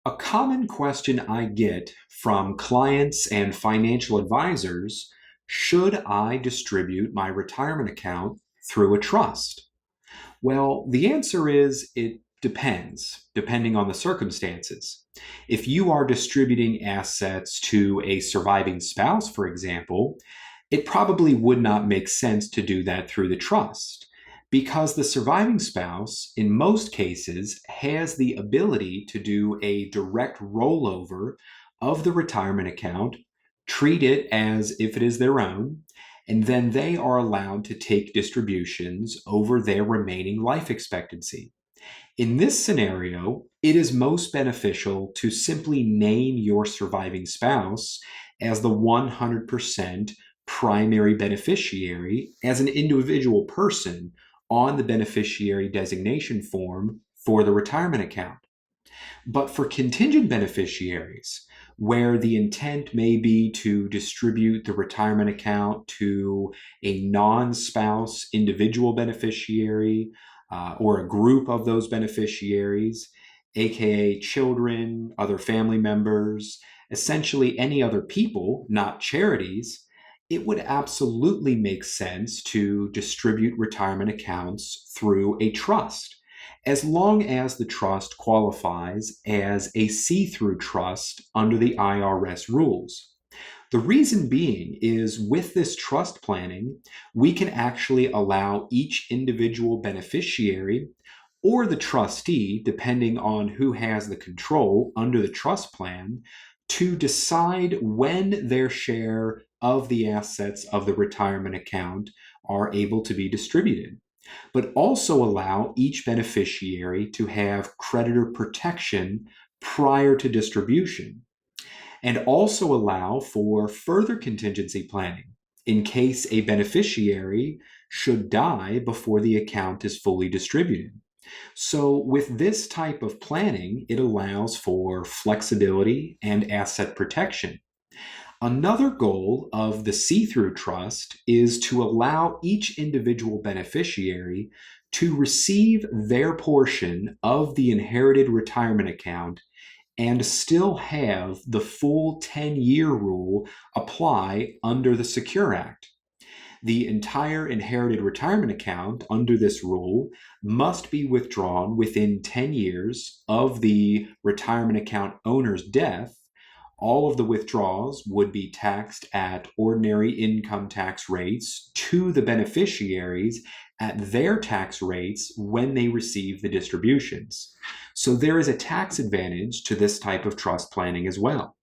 A common question I get from clients and financial advisors: should I distribute my retirement account through a trust? Well, the answer is it depends, depending on the circumstances. If you are distributing assets to a surviving spouse, for example, it probably would not make sense to do that through the trust because the surviving spouse, in most cases, has the ability to do a direct rollover of the retirement account, treat it as if it is their own, and then they are allowed to take distributions over their remaining life expectancy. In this scenario, it is most beneficial to simply name your surviving spouse as the 100% primary beneficiary as an individual person on the beneficiary designation form for the retirement account. But for contingent beneficiaries, where the intent may be to distribute the retirement account to a non-spouse individual beneficiary or a group of those beneficiaries, aka children, other family members, essentially any other people, not charities, it would absolutely make sense to distribute retirement accounts through a trust, as long as the trust qualifies as a see-through trust under the IRS rules. The reason being is with this trust planning, we can actually allow each individual beneficiary or the trustee, depending on who has the control under the trust plan, to decide when their share of the assets of the retirement account are able to be distributed, but also allow each beneficiary to have creditor protection prior to distribution, and also allow for further contingency planning in case a beneficiary should die before the account is fully distributed. So, with this type of planning, it allows for flexibility and asset protection. Another goal of the see-through trust is to allow each individual beneficiary to receive their portion of the inherited retirement account and still have the full 10-year rule apply under the Secure Act. The entire inherited retirement account under this rule must be withdrawn within 10 years of the retirement account owner's death. All of the withdrawals would be taxed at ordinary income tax rates to the beneficiaries at their tax rates when they receive the distributions. So there is a tax advantage to this type of trust planning as well.